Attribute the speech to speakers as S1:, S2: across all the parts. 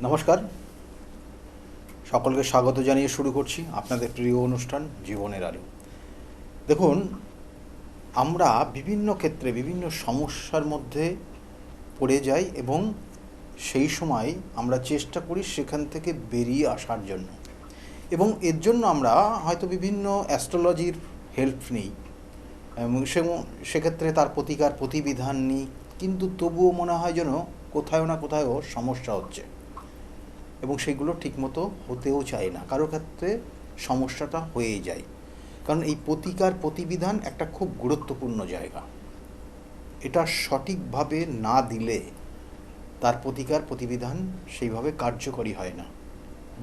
S1: নমস্কার, সকলকে স্বাগত জানিয়ে শুরু করছি আপনাদের প্রিয় অনুষ্ঠান জীবনের আলো। দেখুন, আমরা বিভিন্ন ক্ষেত্রে বিভিন্ন সমস্যার মধ্যে পড়ে যাই এবং সেই সময় আমরা চেষ্টা করি সেখান থেকে বেরিয়ে আসার জন্য, এবং এর জন্য আমরা হয়তো বিভিন্ন অ্যাস্ট্রোলজির হেল্প নিই এবং সেক্ষেত্রে তার প্রতিকার প্রতিবিধান নিই, কিন্তু তবুও মনে হয় যেন কোথাও না কোথাও সমস্যা হচ্ছে এবং সেগুলো ঠিকমতো হতেও চায় না, কারো ক্ষেত্রে সমস্যাটা হয়েই যায়। কারণ এই প্রতিকার প্রতিবিধান একটা খুব গুরুত্বপূর্ণ জায়গা। এটা সঠিকভাবে না দিলে তার প্রতিকার প্রতিবিধান সেইভাবে কার্যকরী হয় না।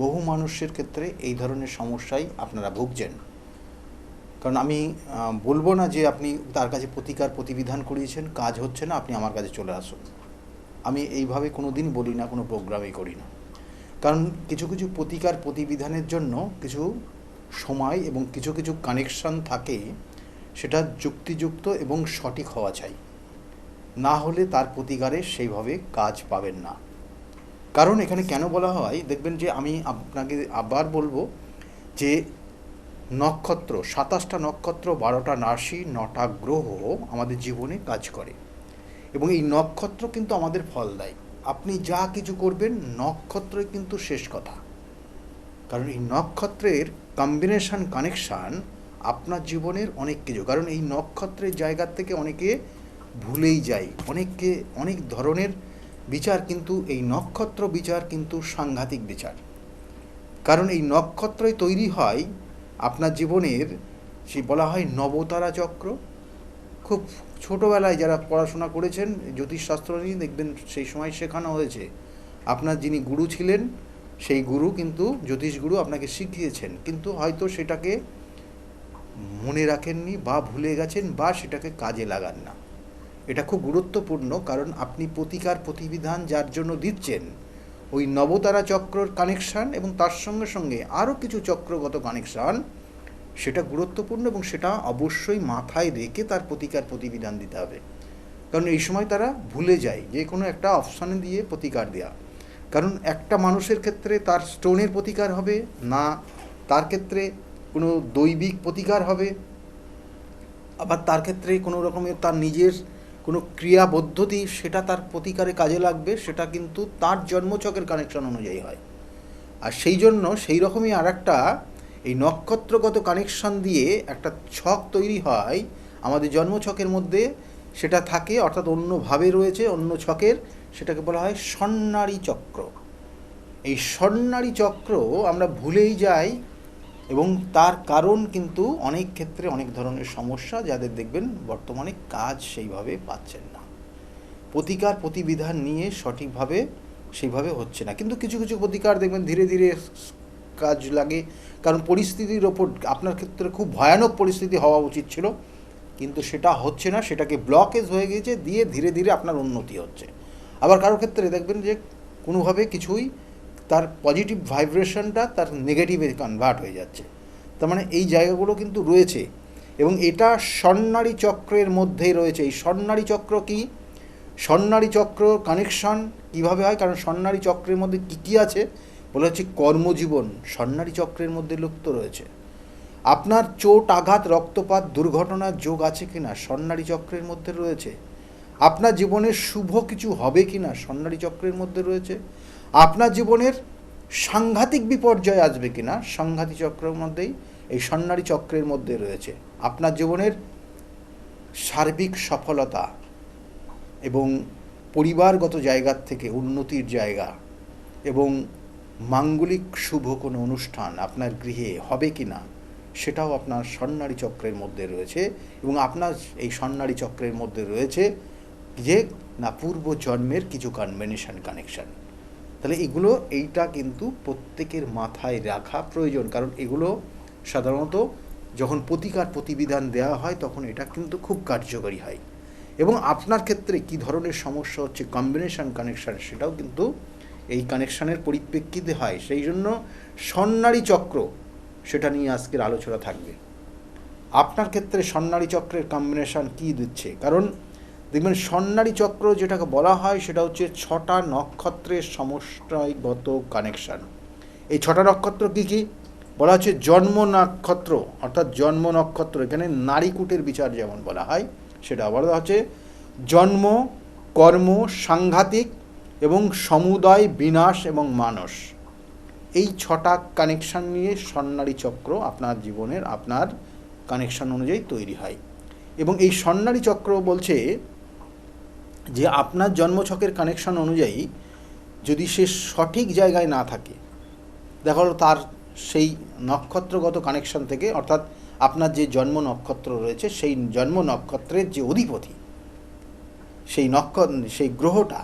S1: বহু মানুষের ক্ষেত্রে এই ধরনের সমস্যায় আপনারা ভুগছেন। কারণ আমি বলবো না যে আপনি তার কাছে প্রতিকার প্রতিবিধান করিয়েছেন, কাজ হচ্ছে না, আপনি আমার কাছে চলে আসুন। আমি এইভাবে কোনো দিন বলি না, কোনো প্রোগ্রামই করি না। কারণ কিছু কিছু প্রতিকার প্রতিবিধানের জন্য কিছু সময় এবং কিছু কিছু কানেকশন থাকে, সেটা যুক্তিযুক্ত এবং সঠিক হওয়া চাই, না হলে তার প্রতিকারে সেইভাবে কাজ পাবেন না। কারণ এখানে কেন বলা হয় দেখবেন, যে আমি আপনাকে আবার বলবো যে নক্ষত্র, 27টা নক্ষত্র, 12টা রাশি, 9টা গ্রহ আমাদের জীবনে কাজ করে এবং এই নক্ষত্র কিন্তু আমাদের ফল দেয়। আপনি যা কিছু করবেন, নক্ষত্রই কিন্তু শেষ কথা। কারণ এই নক্ষত্রের কম্বিনেশন কানেকশান আপনার জীবনের অনেক কিছু, কারণ এই নক্ষত্রের জায়গা থেকে অনেকে ভুলেই যায়, অনেককে অনেক ধরনের বিচার, কিন্তু এই নক্ষত্র বিচার কিন্তু সাংঘাতিক বিচার। কারণ এই নক্ষত্রই তৈরি হয় আপনার জীবনের, সেই বলা হয় নবতারা চক্র। খুব ছোটোবেলায় যারা পড়াশোনা করেছেন জ্যোতিষশাস্ত্র নিয়ে, দেখবেন সেই সময় শেখানো হয়েছে আপনার যিনি গুরু ছিলেন সেই গুরু কিন্তু জ্যোতিষ গুরু আপনাকে শিখিয়েছেন, কিন্তু হয়তো সেটাকে মনে রাখেননি বা ভুলে গেছেন বা সেটাকে কাজে লাগান না। এটা খুব গুরুত্বপূর্ণ, কারণ আপনি প্রতিকার প্রতিবিধান যার জন্য দিচ্ছেন ওই নবতারা চক্রর কানেকশান এবং তার সঙ্গে সঙ্গে আরও কিছু চক্রগত কানেকশান, সেটা গুরুত্বপূর্ণ এবং সেটা অবশ্যই মাথায় রেখে তার প্রতিকার প্রতিবিধান দিতে হবে। কারণ এই সময় তারা ভুলে যায় যে কোনো একটা অপশানে দিয়ে প্রতিকার দেওয়া। কারণ একটা মানুষের ক্ষেত্রে তার স্টোনের প্রতিকার হবে না, তার ক্ষেত্রে কোনো দৈবিক প্রতিকার হবে, আবার তার ক্ষেত্রে কোনো রকমের তার নিজের কোনো ক্রিয়া পদ্ধতি সেটা তার প্রতিকারে কাজে লাগবে, সেটা কিন্তু তার জন্মছকের কানেকশন অনুযায়ী হয়। আর সেই জন্য সেই রকমই আর একটা এই নক্ষত্রগত কানেকশন দিয়ে একটা ছক তৈরি হয় আমাদের জন্মছকের মধ্যে, সেটা থাকে অর্থাৎ অন্যভাবে রয়েছে অন্য ছকের, সেটাকে বলা হয় স্বর্ণালী চক্র। এই স্বর্ণালী চক্র আমরা ভুলেই যাই এবং তার কারণ কিন্তু অনেক ক্ষেত্রে অনেক ধরনের সমস্যা, যাদের দেখবেন বর্তমানে কাজ সেইভাবে পাচ্ছেন না, প্রতিকার প্রতিবিধান নিয়ে সঠিকভাবে সেইভাবে হচ্ছে না। কিন্তু কিছু কিছু প্রতিকার দেখবেন ধীরে ধীরে কাজ লাগে, কারণ পরিস্থিতির ওপর, আপনার ক্ষেত্রে খুব ভয়ানক পরিস্থিতি হওয়া উচিত ছিল কিন্তু সেটা হচ্ছে না, সেটাকে ব্লকেজ হয়ে গেছে, দিয়ে ধীরে ধীরে আপনার উন্নতি হচ্ছে। আবার কারোর ক্ষেত্রে দেখবেন যে কোনোভাবে কিছুই তার পজিটিভ ভাইব্রেশনটা তার নেগেটিভে কনভার্ট হয়ে যাচ্ছে। তার মানে এই জায়গাগুলো কিন্তু রয়েছে এবং এটা স্বর্ণালী চক্রের মধ্যেই রয়েছে। এই স্বর্ণালী চক্র কি, স্বর্ণালী চক্র কানেকশন কীভাবে হয়, কারণ স্বর্ণালী চক্রের মধ্যে কী কী আছে বলে হচ্ছে কর্মজীবন স্বর্ণালী চক্রের মধ্যে লুপ্ত রয়েছে। আপনার চোট আঘাত রক্তপাত দুর্ঘটনার যোগ আছে কিনা স্বর্ণালী চক্রের মধ্যে রয়েছে। আপনার জীবনের শুভ কিছু হবে কিনা স্বর্ণালী চক্রের মধ্যে রয়েছে। আপনার জীবনের সাংঘাতিক বিপর্যয় আসবে কিনা সাংঘাতিক চক্রের মধ্যেই, এই স্বর্ণালী চক্রের মধ্যে রয়েছে। আপনার জীবনের সার্বিক সফলতা এবং পরিবারগত জায়গার থেকে উন্নতির জায়গা এবং মাঙ্গলিক শুভ কোনো অনুষ্ঠান আপনার গৃহে হবে কি না সেটাও আপনার স্বর্ণালী চক্রের মধ্যে রয়েছে। এবং আপনার এই স্বর্ণালী চক্রের মধ্যে রয়েছে যে না পূর্ব জন্মের কিছু কম্বিনেশন কানেকশান। তাহলে এগুলো, এইটা কিন্তু প্রত্যেকের মাথায় রাখা প্রয়োজন, কারণ এগুলো সাধারণত যখন প্রতিকার প্রতিবিধান দেওয়া হয় তখন এটা কিন্তু খুব কার্যকরী হয়। এবং আপনার ক্ষেত্রে কী ধরনের সমস্যা হচ্ছে কম্বিনেশন কানেকশান, সেটাও কিন্তু এই কানেকশানের পরিপ্রেক্ষিতে হয়। সেই জন্য স্বর্ণালী চক্র, সেটা নিয়ে আজকের আলোচনা থাকবে। আপনার ক্ষেত্রে স্বর্ণালী চক্রের কম্বিনেশান কী দিচ্ছে, কারণ দেখবেন স্বর্ণালী চক্র যেটাকে বলা হয় সেটা হচ্ছে 6টা নক্ষত্রের সমষ্টিগত কানেকশান। এই 6টা নক্ষত্র কী কী বলা হচ্ছে? জন্ম নক্ষত্র, অর্থাৎ জন্ম নক্ষত্র, এখানে নারীকূটের বিচার যেমন বলা হয় সেটা বলা হচ্ছে জন্ম, কর্ম, সাংঘাতিক এবং সমুদয়, বিনাশ এবং মানস। এই 6টা কানেকশান নিয়ে স্বর্ণালী চক্র আপনার জীবনের আপনার কানেকশান অনুযায়ী তৈরি হয়। এবং এই স্বর্ণালী চক্র বলছে যে আপনার জন্মছকের কানেকশান অনুযায়ী যদি সে সঠিক জায়গায় না থাকে, দেখা হলো তার সেই নক্ষত্রগত কানেকশান থেকে, অর্থাৎ আপনার যে জন্ম নক্ষত্র রয়েছে সেই জন্ম নক্ষত্রের যে অধিপতি, সেই গ্রহটা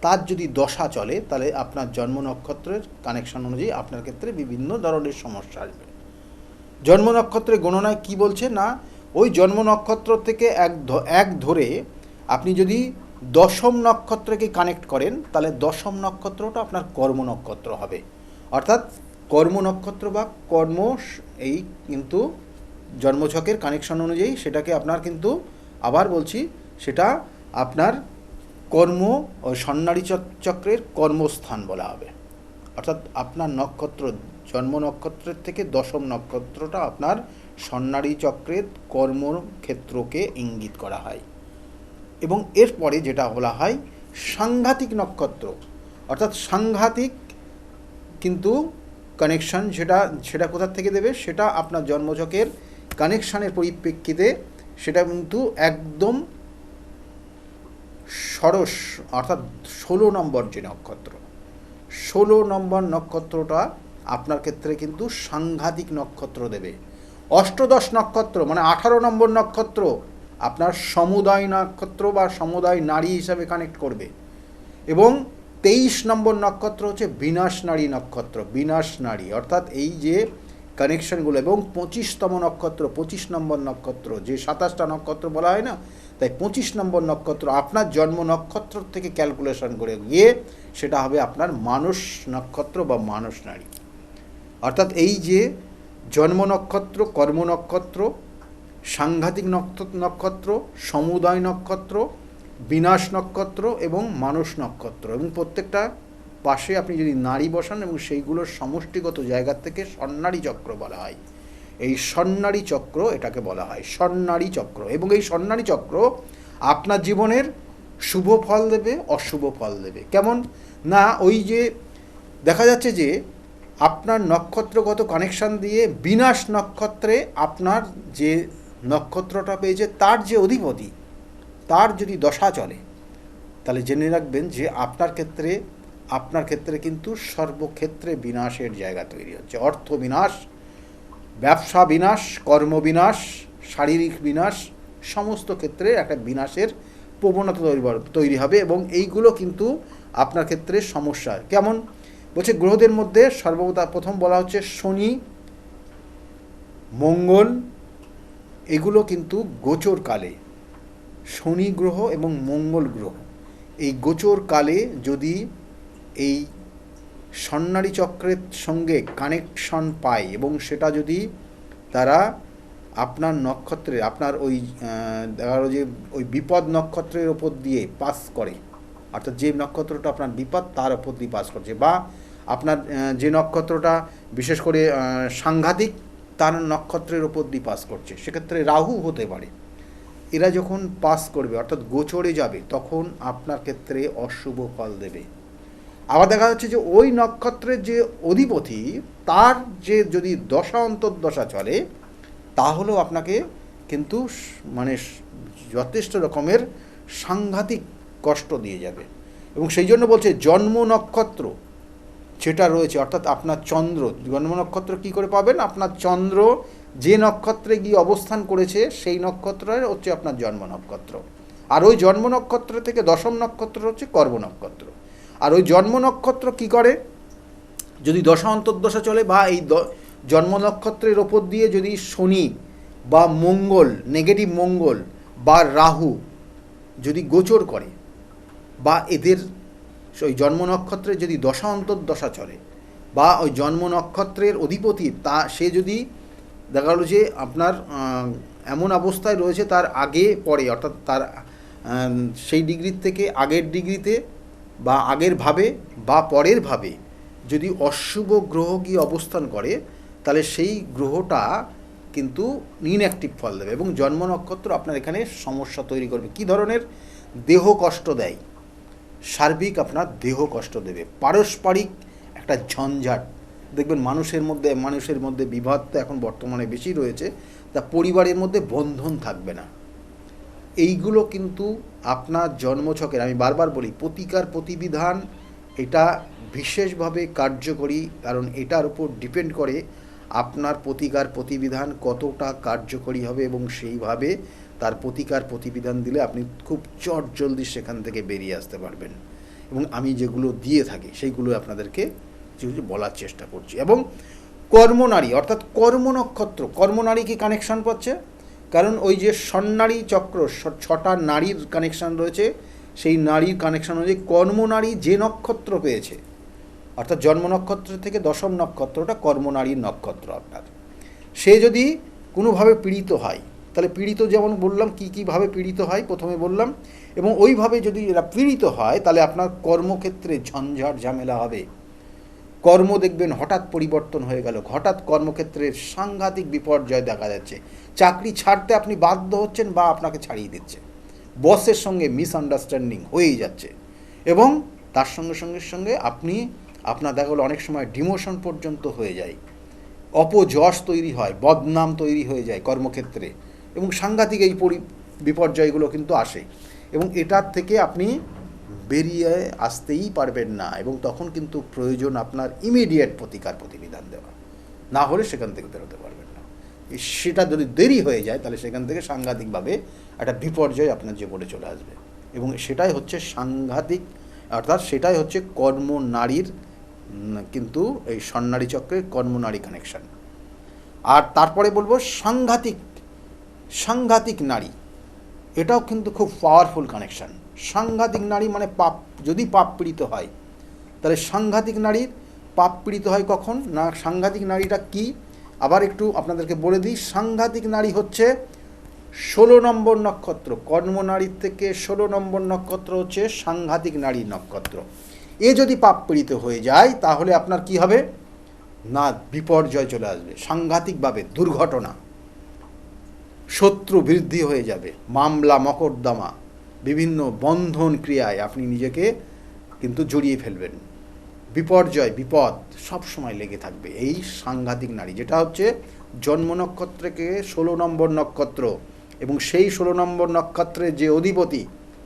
S1: তার যদি দশা চলে, তাহলে আপনার জন্ম নক্ষত্রের কানেকশান অনুযায়ী আপনার ক্ষেত্রে বিভিন্ন ধরনের সমস্যা আসবে। জন্ম নক্ষত্রের গণনায় কি বলছে না, ওই জন্ম নক্ষত্র থেকে এক ধরে আপনি যদি 10ম নক্ষত্রকে কানেক্ট করেন, তাহলে 10ম নক্ষত্রটা আপনার কর্ম নক্ষত্র হবে। অর্থাৎ কর্ম নক্ষত্র বা কর্ম, এই কিন্তু জন্মছকের কানেকশন অনুযায়ী সেটাকে আপনার কিন্তু আবার বলছি, সেটা আপনার কর্ম ও স্বর্ণালী চক্রের কর্মস্থান বলা হবে। অর্থাৎ আপনার নক্ষত্র, জন্ম নক্ষত্রের থেকে 10ম নক্ষত্রটা আপনার স্বর্ণালী চক্রের কর্মক্ষেত্রকে ইঙ্গিত করা হয়। এবং এরপরে যেটা বলা হয় সাংঘাতিক নক্ষত্র, অর্থাৎ সাংঘাতিক কিন্তু কানেকশান, সেটা কোথা থেকে দেবে, সেটা আপনার জন্মছকের কানেকশানের পরিপ্রেক্ষিতে সেটা কিন্তু একদম ষড়শ, অর্থাৎ 16 নম্বর যে নক্ষত্র, 16 নম্বর নক্ষত্রটা আপনার ক্ষেত্রে কিন্তু সাংঘাতিক নক্ষত্র দেবে। অষ্টদশ নক্ষত্র মানে 18 নম্বর নক্ষত্র আপনার সমুদয় নক্ষত্র বা সমুদয় নারী হিসাবে কানেক্ট করবে। এবং 23 নম্বর নক্ষত্র হচ্ছে বিনাশ নারী নক্ষত্র, বিনাশ নারী, অর্থাৎ এই যে কানেকশানগুলো। এবং 25তম নক্ষত্র, 25 নম্বর নক্ষত্র, যে 27টা নক্ষত্র বলা হয় না, তাই 25 নম্বর নক্ষত্র আপনার জন্ম নক্ষত্র থেকে ক্যালকুলেশন করে গিয়ে সেটা হবে আপনার মানস নক্ষত্র বা মানস নারী। অর্থাৎ এই যে জন্ম নক্ষত্র, কর্ম নক্ষত্র, সাংঘাতিক নক্ষত্র, সমুদয় নক্ষত্র, বিনাশ নক্ষত্র এবং মানস নক্ষত্র, এবং প্রত্যেকটা পাশে আপনি যদি নারী বসান এবং সেইগুলোর সমষ্টিগত জায়গা থেকে স্বর্ণালী চক্র বলা হয়। এই স্বর্ণালী চক্র এটাকে বলা হয় স্বর্ণালী চক্র। এবং এই স্বর্ণালী চক্র আপনার জীবনের শুভ ফল দেবে, অশুভ ফল দেবে। কেমন না, ওই যে দেখা যাচ্ছে যে আপনার নক্ষত্রগত কানেকশান দিয়ে বিনাশ নক্ষত্রে আপনার যে নক্ষত্রটা পেয়েছে তার যে অধিপতি, তার যদি দশা চলে, তাহলে জেনে রাখবেন যে আপনার ক্ষেত্রে কিন্তু সর্বক্ষেত্রে বিনাশের জায়গা তৈরি হচ্ছে। অর্থ বিনাশ, ব্যবসা বিনাশ, কর্ম বিনাশ, শারীরিক বিনাশ, সমস্ত ক্ষেত্রে একটা বিনাশের প্রবণতা তৈরি হবে। এবং এইগুলো কিন্তু আপনার ক্ষেত্রে সমস্যা। কেমন বলছে, গ্রহদের মধ্যে প্রথম বলা হচ্ছে শনি, মঙ্গল, এগুলো কিন্তু গোচর কালে, শনি গ্রহ এবং মঙ্গল গ্রহ এই গোচর কালে যদি এই স্বর্ণালী চক্রের সঙ্গে কানেকশন পায় এবং সেটা যদি তারা আপনার নক্ষত্রে, আপনার ওই দেখা গেল যে ওই বিপদ নক্ষত্রের ওপর দিয়ে পাস করে, অর্থাৎ যে নক্ষত্রটা আপনার বিপদ তার ওপর দিয়ে পাস করছে, বা আপনার যে নক্ষত্রটা বিশেষ করে সাংঘাতিক তার নক্ষত্রের ওপর দিয়ে পাস করছে, সেক্ষেত্রে রাহু হতে পারে। এরা যখন পাস করবে অর্থাৎ গোচরে যাবে, তখন আপনার ক্ষেত্রে অশুভ ফল দেবে। আবার দেখা যাচ্ছে যে ওই নক্ষত্রের যে অধিপতি তার যে যদি দশা অন্তর্দশা চলে, তাহলেও আপনাকে কিন্তু মানে যথেষ্ট রকমের সাংঘাতিক কষ্ট দিয়ে যাবে। এবং সেই জন্য বলছে জন্ম নক্ষত্র যেটা রয়েছে, অর্থাৎ আপনার চন্দ্র, জন্ম নক্ষত্র কী করে পাবেন, আপনার চন্দ্র যে নক্ষত্রে গিয়ে অবস্থান করেছে সেই নক্ষত্রের হচ্ছে আপনার জন্ম নক্ষত্র। আর ওই জন্ম নক্ষত্র থেকে 10ম নক্ষত্র হচ্ছে কর্ম নক্ষত্র। আর ওই জন্ম নক্ষত্র কী করে, যদি দশা অন্তর্দশা চলে বা এই জন্ম নক্ষত্রের ওপর দিয়ে যদি শনি বা মঙ্গল, নেগেটিভ মঙ্গল বা রাহু যদি গোচর করে, বা এদের ওই জন্ম নক্ষত্রে যদি দশা অন্তর্দশা চলে, বা ওই জন্ম নক্ষত্রের অধিপতি সে যদি দেখা গেল যে আপনার এমন অবস্থায় রয়েছে তার আগে পরে, অর্থাৎ তার সেই ডিগ্রির থেকে আগের ডিগ্রিতে বা আগের ভাবে বা পরের ভাবে যদি অশুভ গ্রহ গিয়ে অবস্থান করে, তাহলে সেই গ্রহটা কিন্তু ইনঅ্যাক্টিভ ফল দেবে এবং জন্ম নক্ষত্র আপনার এখানে সমস্যা তৈরি করবে। কী ধরনের? দেহ কষ্ট দেয়, সার্বিক আপনার দেহ কষ্ট দেবে, পারস্পরিক একটা ঝঞ্ঝাট দেখবেন মানুষের মধ্যে বিবাদ তো এখন বর্তমানে বেশি রয়েছে, তা পরিবারের মধ্যে বন্ধন থাকবে না। এইগুলো কিন্তু আপনার জন্মছকের, আমি বারবার বলি, প্রতিকার প্রতিবিধান এটা বিশেষভাবে কার্যকরী, কারণ এটার উপর ডিপেন্ড করে আপনার প্রতিকার প্রতিবিধান কতটা কার্যকরী হবে এবং সেইভাবে তার প্রতিকার প্রতিবিধান দিলে আপনি খুব চটজলদি সেখান থেকে বেরিয়ে আসতে পারবেন। এবং আমি যেগুলো দিয়ে থাকি সেইগুলো আপনাদেরকে বলার চেষ্টা করছি। এবং কর্মনারী অর্থাৎ কর্ম নক্ষত্র, কর্মনারী কি কানেকশান পাচ্ছে? কারণ ওই যে স্বর্ণারী চক্র, 6টা নারীর কানেকশান রয়েছে, সেই নারীর কানেকশান অনুযায়ী কর্মনারী যে নক্ষত্র পেয়েছে, অর্থাৎ জন্ম নক্ষত্র থেকে 10ম নক্ষত্রটা কর্মনারীর নক্ষত্র আপনার, সে যদি কোনোভাবে পীড়িত হয়, তাহলে পীড়িত যেমন বললাম কী কীভাবে পীড়িত হয় প্রথমে বললাম, এবং ওইভাবে যদি এরা পীড়িত হয় তাহলে আপনার কর্মক্ষেত্রে ঝঞ্ঝাট ঝামেলা হবে। কর্ম দেখবেন হঠাৎ পরিবর্তন হয়ে গেল, হঠাৎ কর্মক্ষেত্রের সাংঘাতিক বিপর্যয় দেখা যাচ্ছে, চাকরি ছাড়তে আপনি বাধ্য হচ্ছেন বা আপনাকে ছাড়িয়ে দিচ্ছে, বসের সঙ্গে মিসআন্ডারস্ট্যান্ডিং হয়েই যাচ্ছে, এবং তার সঙ্গে আপনার দেখা গেলো অনেক সময় ডিমোশন পর্যন্ত হয়ে যায়, অপযশ তৈরি হয়, বদনাম তৈরি হয়ে যায় কর্মক্ষেত্রে, এবং সাংঘাতিক এই বিপর্যয়গুলো কিন্তু আসে, এবং এটার থেকে আপনি বেরিয়ে আসতেই পারবেন না, এবং তখন কিন্তু প্রয়োজন আপনার ইমিডিয়েট প্রতিকার প্রতিবিধান দেওয়া, না হলে সেখান থেকে বেরোতে পারবেন না। সেটা যদি দেরি হয়ে যায় তাহলে সেখান থেকে সাংঘাতিকভাবে একটা বিপর্যয় আপনার জীবনে চলে আসবে, এবং সেটাই হচ্ছে সাংঘাতিক, অর্থাৎ সেটাই হচ্ছে কর্মনারীর কিন্তু এই স্বর্ণারী চক্রের কর্মনারী কানেকশান। আর তারপরে বলবো সাংঘাতিক নারী, এটাও কিন্তু খুব পাওয়ারফুল কানেকশান। সাংঘাতিক নারী মানে পাপ, যদি পাপ পীড়িত হয় তাহলে সাংঘাতিক নারীর পাপ পীড়িত হয় কখন না? সাংঘাতিক নারীটা কি আবার একটু আপনাদেরকে বলে দিই। সাংঘাতিক নারী হচ্ছে 16 নম্বর নক্ষত্র, কর্মনারীর থেকে 16 নম্বর নক্ষত্র হচ্ছে সাংঘাতিক নারীর নক্ষত্র। এ যদি পাপ পীড়িত হয়ে যায় তাহলে আপনার কি হবে না? বিপর্যয় চলে আসবে, সাংঘাতিকভাবে দুর্ঘটনা, শত্রু বৃদ্ধি হয়ে যাবে, মামলা মকদ্দমা, বিভিন্ন বন্ধন ক্রিয়ায় আপনি নিজেকে কিন্তু জড়িয়ে ফেলবেন, বিপর্যয় বিপদ সব সময় লেগে থাকবে। এই সাংঘাতিক নারী যেটা হচ্ছে জন্ম নক্ষত্রকে 16 নম্বর নক্ষত্র, এবং সেই 16 নম্বর নক্ষত্রের যে অধিপতি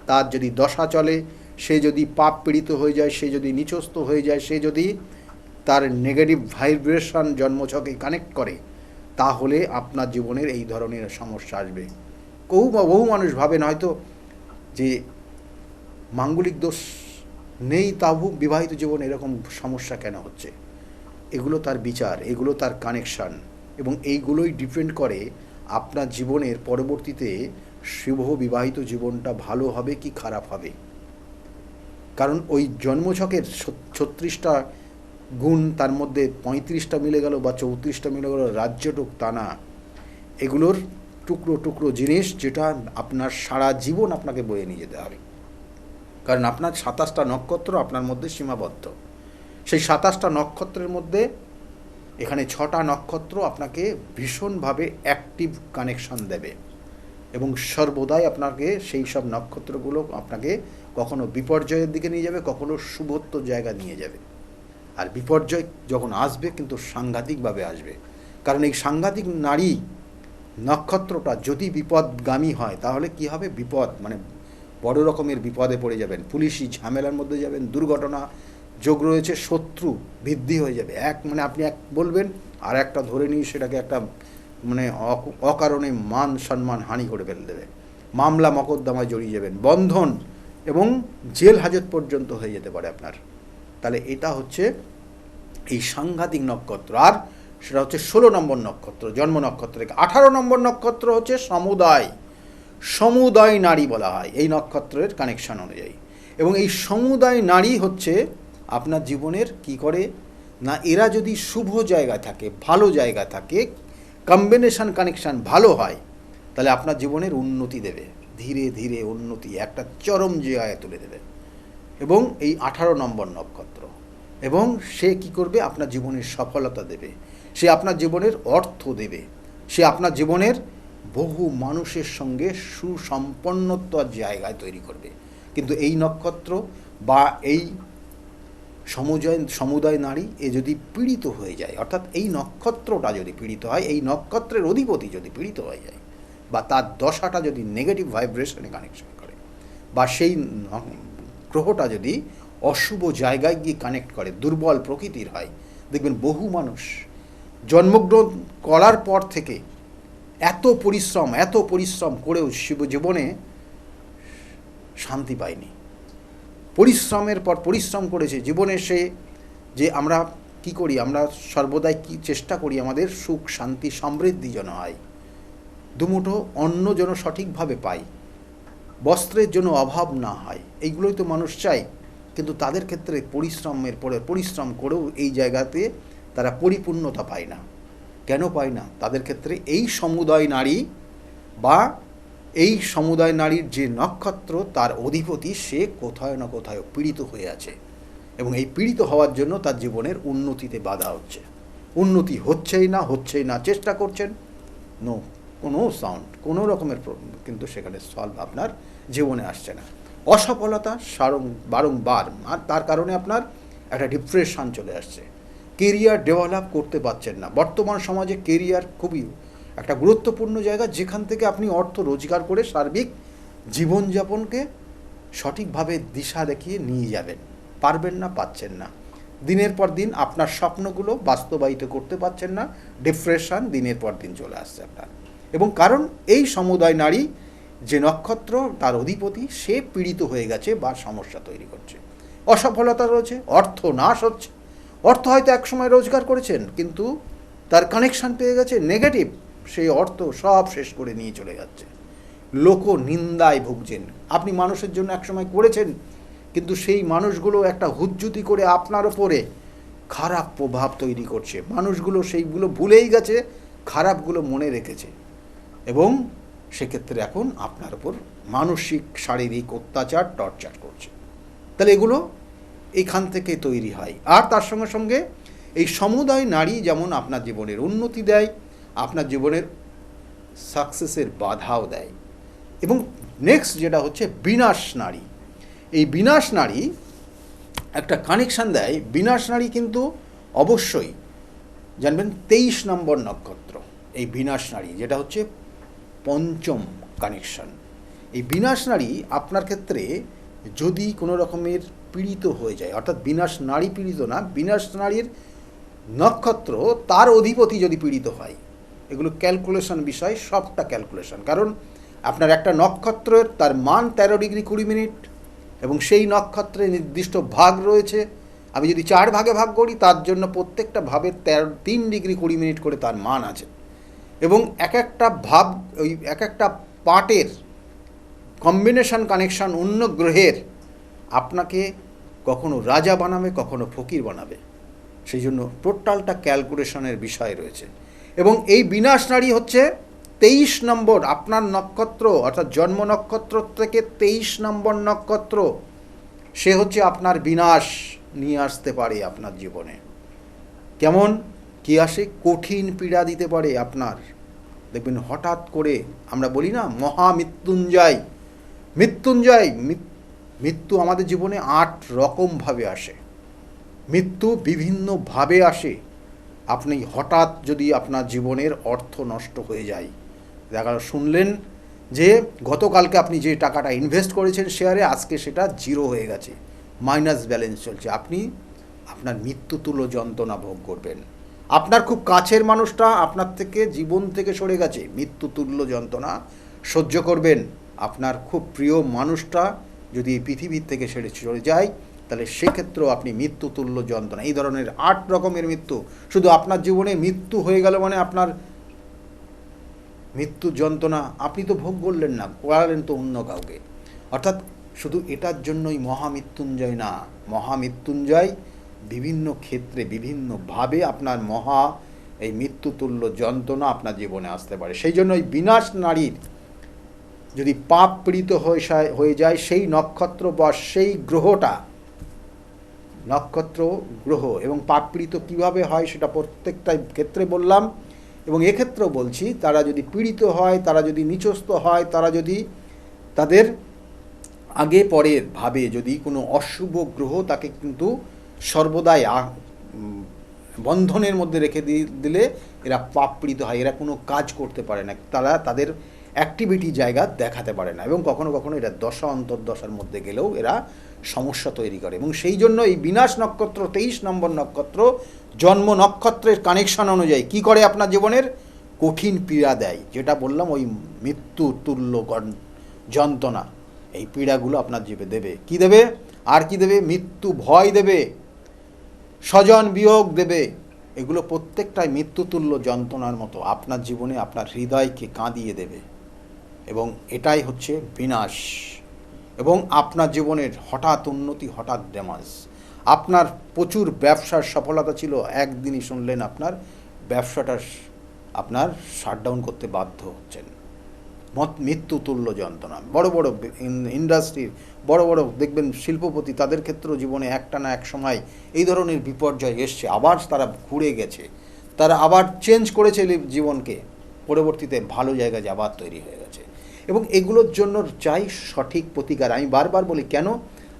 S1: তার যদি দশা চলে, সে যদি পাপ পীড়িত হয়ে যায়, সে যদি নিচস্থ হয়ে যায়, সে যদি তার নেগেটিভ ভাইব্রেশন জন্মছকে কানেক্ট করে, তাহলে আপনার জীবনের এই ধরনের সমস্যা আসবে। বহু মানুষ ভাবেন হয়তো যে মাঙ্গলিক দোষ নেই, তাও বিবাহিত জীবনে এরকম সমস্যা কেন হচ্ছে। এগুলো তার বিচার, এগুলো তার কানেকশান, এবং এইগুলোই ডিপেন্ড করে আপনার জীবনের পরবর্তীতে শুভ বিবাহিত জীবনটা ভালো হবে কি খারাপ হবে। কারণ ওই জন্মছকের 36টা গুণ, তার মধ্যে 35টা মিলে গেল বা 34টা মিলে গেল রাজ্যটুক তা না, এগুলোর টুকরো টুকরো জিনিস যেটা আপনার সারা জীবন আপনাকে বয়ে নিয়ে যেতে হবে। কারণ আপনার 27টা নক্ষত্র আপনার মধ্যে সীমাবদ্ধ, সেই 27টা নক্ষত্রের মধ্যে এখানে 6টা নক্ষত্র আপনাকে ভীষণভাবে অ্যাক্টিভ কানেকশন দেবে, এবং সর্বদাই আপনাকে সেই সব নক্ষত্রগুলো আপনাকে কখনো বিপর্যয়ের দিকে নিয়ে যাবে, কখনো শুভত্ব জায়গা নিয়ে যাবে। আর বিপর্যয় যখন আসবে কিন্তু সাংঘাতিকভাবে আসবে, কারণ এই সাংঘাতিক নারী নক্ষত্রটা যদি বিপদগামী হয় তাহলে কি হবে? বিপদ মানে বড় রকমের বিপদে পড়ে যাবেন, পুলিশি ঝামেলার মধ্যে যাবেন, দুর্ঘটনা যোগ রয়েছে, শত্রু বৃদ্ধি হয়ে যাবে। আপনি এক বলবেন আর একটা ধরে নিয়ে সেটাকে একটা অকারণে মান সম্মান হানি করে ফেলে দেবে, মামলা মকদ্দমায় জড়িয়ে যাবেন, বন্ধন এবং জেল হাজত পর্যন্ত হয়ে যেতে পারে আপনার। তাহলে এটা হচ্ছে এই সাংঘাতিক নক্ষত্র, আর সেটা হচ্ছে 16 নম্বর নক্ষত্র জন্ম নক্ষত্র থেকে। 18 নম্বর নক্ষত্র হচ্ছে সমুদায় নারী বলা হয় এই নক্ষত্রের কানেকশন অনুযায়ী, এবং এই সমুদায় নারী হচ্ছে আপনার জীবনের কি করে না, এরা যদি শুভ জায়গা থাকে, ভালো জায়গা থাকে, কম্বিনেশন কানেকশান ভালো হয়, তাহলে আপনার জীবনের উন্নতি দেবে, ধীরে ধীরে উন্নতি একটা চরম জায়গায় তুলে দেবে। এবং এই 18 নম্বর নক্ষত্র, এবং সে কি করবে, আপনার জীবনের সফলতা দেবে, সে আপনার জীবনের অর্থ দেবে, সে আপনার জীবনের বহু মানুষের সঙ্গে সুসম্পন্নতার জায়গায় তৈরি করবে। কিন্তু এই নক্ষত্র বা এই সমুদায় নারী এ যদি পীড়িত হয়ে যায়, অর্থাৎ এই নক্ষত্রটা যদি পীড়িত হয়, এই নক্ষত্রের অধিপতি যদি পীড়িত হয়ে যায়, বা তার দশাটা যদি নেগেটিভ ভাইব্রেশনে কানেকশন করে, বা সেই গ্রহটা যদি অশুভ জায়গায় গিয়ে কানেক্ট করে, দুর্বল প্রকৃতির হয়, দেখবেন বহু মানুষ জন্মগ্রহণ করার পর থেকে এত পরিশ্রম করেও জীবনে শান্তি পায়নি। পরিশ্রমের পর পরিশ্রম করেছে জীবনে, সে যে আমরা কি করি, আমরা সর্বদাই কি চেষ্টা করি আমাদের সুখ শান্তি সমৃদ্ধি যেন হয়, দুমুঠো অন্ন যেন সঠিকভাবে পাই, বস্ত্রের জন্য অভাব না হয়, এইগুলোই তো মানুষ চায়। কিন্তু তাদের ক্ষেত্রে পরিশ্রমের পরে পরিশ্রম করেও এই জায়গাতে তারা পরিপূর্ণতা পায় না। কেন পায় না? তাদের ক্ষেত্রে এই সমুদায় নারী বা এই সমুদায় নারীর যে নক্ষত্র তার অধিপতি সে কোথায় না কোথায় পীড়িত হয়ে আছে, এবং এই পীড়িত হওয়ার জন্য তার জীবনের উন্নতিতে বাধা হচ্ছে। উন্নতি হচ্ছেই না, চেষ্টা করছেন, কোনো সাউন্ড, কোনো রকমের কিন্তু সেখানে সলভ আপনার জীবনে আসছে না। অসফলতা বারংবার, আর তার কারণে আপনার একটা ডিপ্রেশন চলে আসছে, কেরিয়ার ডেভেলপ করতে পারছেন না। বর্তমান সমাজে কেরিয়ার খুবই একটা গুরুত্বপূর্ণ জায়গা, যেখান থেকে আপনি অর্থ রোজগার করে সার্বিক জীবনযাপনকে সঠিকভাবে দিশা দেখিয়ে নিয়ে যাবেন, পারছেন না। দিনের পর দিন আপনার স্বপ্নগুলো বাস্তবায়িত করতে পারছেন না, ডিপ্রেশন দিনের পর দিন চলে আসছে আপনার। এবং কারণ এই সমুদায় নারী যে নক্ষত্র তার অধিপতি সে পীড়িত হয়ে গেছে বা সমস্যা তৈরি করছে, অসফলতা রয়েছে, অর্থ নাশ হচ্ছে। অর্থ হয়তো একসময় রোজগার করেছেন, কিন্তু তার কানেকশান পেয়ে গেছে নেগেটিভ, সেই অর্থ সব শেষ করে নিয়ে চলে যাচ্ছে। লোক নিন্দায় ভুগছেন, আপনি মানুষের জন্য একসময় করেছেন, কিন্তু সেই মানুষগুলো একটা হুজ্জুতি করে আপনার ওপরে খারাপ প্রভাব তৈরি করছে। মানুষগুলো সেইগুলো ভুলেই গেছে, খারাপগুলো মনে রেখেছে, এবং সেক্ষেত্রে এখন আপনার ওপর মানসিক শারীরিক অত্যাচার টর্চার করছে। তাহলে এগুলো এইখান থেকে তৈরি হয়। আর তার সঙ্গে সঙ্গে এই সমুদায় নারী যেমন আপনার জীবনের উন্নতি দেয়, আপনার জীবনের সাকসেসের বাধাও দেয়। এবং নেক্সট যেটা হচ্ছে বিনাশ নারী, এই বিনাশ নারী একটা কানেকশান দেয়। বিনাশ নারী কিন্তু অবশ্যই জানবেন 23 নম্বর নক্ষত্র, এই বিনাশ নারী যেটা হচ্ছে পঞ্চম কানেকশান। এই বিনাশ নারী আপনার ক্ষেত্রে যদি কোনো রকমের পীড়িত হয়ে যায়, অর্থাৎ বিনাশ নারী পীড়িত না, বিনাশ নারীর নক্ষত্র তার অধিপতি যদি পীড়িত হয়, এগুলো ক্যালকুলেশন বিষয়, সবটা ক্যালকুলেশন। কারণ আপনার একটা নক্ষত্রের তার মান 13 ডিগ্রি 20 মিনিট, এবং সেই নক্ষত্রে নির্দিষ্ট ভাগ রয়েছে। আমি যদি 4 ভাগে ভাগ করি, তার জন্য প্রত্যেকটা ভাবের 3 ডিগ্রি 20 মিনিট করে তার মান আছে। এবং এক একটা ভাব, ওই এক একটা পার্টের কম্বিনেশন কানেকশান অন্য গ্রহের আপনাকে কখনো রাজা বানাবে, কখনো ফকির বানাবে। সেই জন্য টোটালটা ক্যালকুলেশনের বিষয় রয়েছে। এবং এই বিনাশ নারী হচ্ছে 23 নম্বর আপনার নক্ষত্র, অর্থাৎ জন্ম নক্ষত্র থেকে 23 নম্বর নক্ষত্র, সে হচ্ছে আপনার বিনাশ নিয়ে আসতে পারে আপনার জীবনে। কেমন কি আসে? কঠিন পীড়া দিতে পারে আপনার। দেখবেন হঠাৎ করে আমরা বলি না মহামৃত্যুঞ্জয়, মৃত্যু আমাদের জীবনে 8 রকমভাবে আসে। মৃত্যু বিভিন্নভাবে আসে। আপনি হঠাৎ যদি আপনার জীবনের অর্থ নষ্ট হয়ে যায়, দেখা শুনলেন যে গতকালকে আপনি যে টাকাটা ইনভেস্ট করেছেন শেয়ারে, আজকে সেটা জিরো হয়ে গেছে, মাইনাস ব্যালেন্স চলছে, আপনি আপনার মৃত্যুতুল্য যন্ত্রণা ভোগ করবেন। আপনার খুব কাছের মানুষটা আপনার থেকে জীবন থেকে সরে গেছে, মৃত্যুতুল্য যন্ত্রণা সহ্য করবেন। আপনার খুব প্রিয় মানুষটা যদি এই পৃথিবীর থেকে সরে যায়, তাহলে সেক্ষেত্রেও আপনি মৃত্যুতুল্য যন্ত্রণা, এই ধরনের 8 রকমের মৃত্যু। শুধু আপনার জীবনে মৃত্যু হয়ে গেল মানে আপনার মৃত্যু যন্ত্রণা আপনি তো ভোগ করলেন না, করালেন তো অন্য কাউকে। অর্থাৎ শুধু এটার জন্যই মহামৃত্যুঞ্জয় না, মহামৃত্যুঞ্জয় বিভিন্ন ক্ষেত্রে বিভিন্নভাবে আপনার এই মৃত্যুতুল্য যন্ত্রণা আপনার জীবনে আসতে পারে। সেই জন্য এই বিনাশ নারীর যদি পাপ পীড়িত হয়ে যায় সেই নক্ষত্র বা সেই গ্রহটা, নক্ষত্র গ্রহ এবং পাপ পীড়িত কীভাবে হয় সেটা প্রত্যেকটা ক্ষেত্রে বললাম, এবং এক্ষেত্রেও বলছি, তারা যদি পীড়িত হয়, তারা যদি নিচস্থ হয়, তারা যদি তাদের আগে পরের ভাবে যদি কোনো অশুভ গ্রহ তাকে কিন্তু সর্বদাই বন্ধনের মধ্যে রেখে দিলে এরা পাপ পীড়িত হয়, এরা কোনো কাজ করতে পারে না, তারা তাদের অ্যাক্টিভিটি জায়গা দেখাতে পারে না, এবং কখনো কখনো এরা দশা অন্তর্দশার মধ্যে গেলেও এরা সমস্যা তৈরি করে। এবং সেই জন্য এই বিনাশ নক্ষত্র 23 নম্বর নক্ষত্র জন্ম নক্ষত্রের কানেকশন অনুযায়ী কি করে আপনার জীবনের কঠিন পীড়া দেয়, যেটা বললাম ওই মৃত্যু তুল্য যন্ত্রণা, এই পীড়াগুলো আপনার জীবে দেবে। কি দেবে? আর কি দেবে? মৃত্যু ভয় দেবে, স্বজন বিয়োগ দেবে, এগুলো প্রত্যেকটাই মৃত্যুতুল্য যন্ত্রণার মতো আপনার জীবনে আপনার হৃদয়কে কাঁদিয়ে দেবে, এবং এটাই হচ্ছে বিনাশ। এবং আপনার জীবনের হঠাৎ উন্নতি, হঠাৎ ড্যামেজ। আপনার প্রচুর ব্যবসার সফলতা ছিল, একদিনই শুনলেন আপনার ব্যবসাটা আপনার শাটডাউন করতে বাধ্য হচ্ছেন। মৃত্যুতুল্য যন্ত্রণা। বড় বড় ইন্ডাস্ট্রির বড় বড় দেখবেন শিল্পপতি, তাদের ক্ষেত্রেও জীবনে একটা না এক সময় এই ধরনের বিপর্যয় এসছে, আবার তারা ঘুরে গেছে, তারা আবার চেঞ্জ করেছে জীবনকে, পরবর্তীতে ভালো জায়গায় আবার তৈরি হয়ে গেছে। এবং এগুলোর জন্য চাই সঠিক প্রতিকার। আমি বারবার বলি কেন,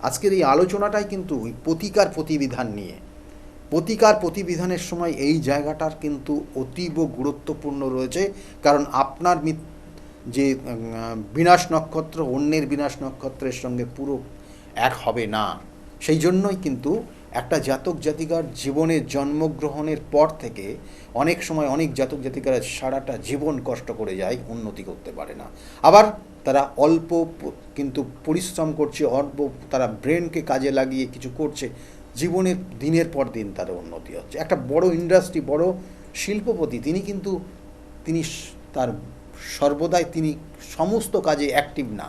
S1: আজকের এই আলোচনাটাই কিন্তু ওই প্রতিকার প্রতিবিধান নিয়ে। প্রতিকার প্রতিবিধানের সময় এই জায়গাটার কিন্তু অতীব গুরুত্বপূর্ণ রয়েছে, কারণ আপনার যে বিনাশ নক্ষত্র অন্যের বিনাশ নক্ষত্রের সঙ্গে পুরো এক হবে না। সেই জন্যই কিন্তু একটা জাতক জাতিকার জীবনে জন্মগ্রহণের পর থেকে অনেক সময় অনেক জাতক জাতিকারা সারাটা জীবন কষ্ট করে যায়, উন্নতি করতে পারে না। আবার তারা অল্প কিন্তু পরিশ্রম করছে, অল্প তারা ব্রেনকে কাজে লাগিয়ে কিছু করছে, জীবনের দিনের পর দিন তার উন্নতি হচ্ছে। একটা বড় ইন্ডাস্ট্রি, বড় শিল্পপতি, তিনি তার সর্বদাই তিনি সমস্ত কাজে অ্যাক্টিভ না,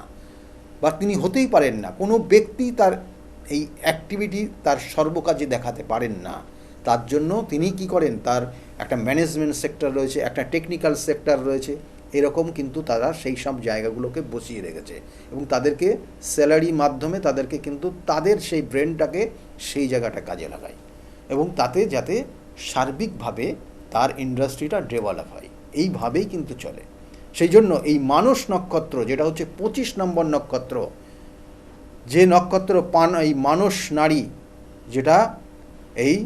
S1: বা তিনি হতেই পারেন না। কোনো ব্যক্তি তার এই অ্যাক্টিভিটি তার সর্বকাজে দেখাতে পারেন না। তার জন্য তিনি কি করেন, তার একটা ম্যানেজমেন্ট সেক্টর রয়েছে, একটা টেকনিক্যাল সেক্টর রয়েছে, এরকম কিন্তু তারা সেই সব জায়গাগুলোকে বসিয়ে রেখেছে, এবং তাদেরকে স্যালারি মাধ্যমে তাদেরকে কিন্তু তাদের সেই ব্রেনটাকে সেই জায়গাটা কাজে লাগায়, এবং তাতে যাতে সার্বিকভাবে তার ইন্ডাস্ট্রিটা ডেভেলপ হয়, এইভাবেই কিন্তু চলে। সেই জন্য এই মানস নক্ষত্র, যেটা হচ্ছে 25 নম্বর নক্ষত্র, যে নক্ষত্র এই মানস নারী, যেটা এই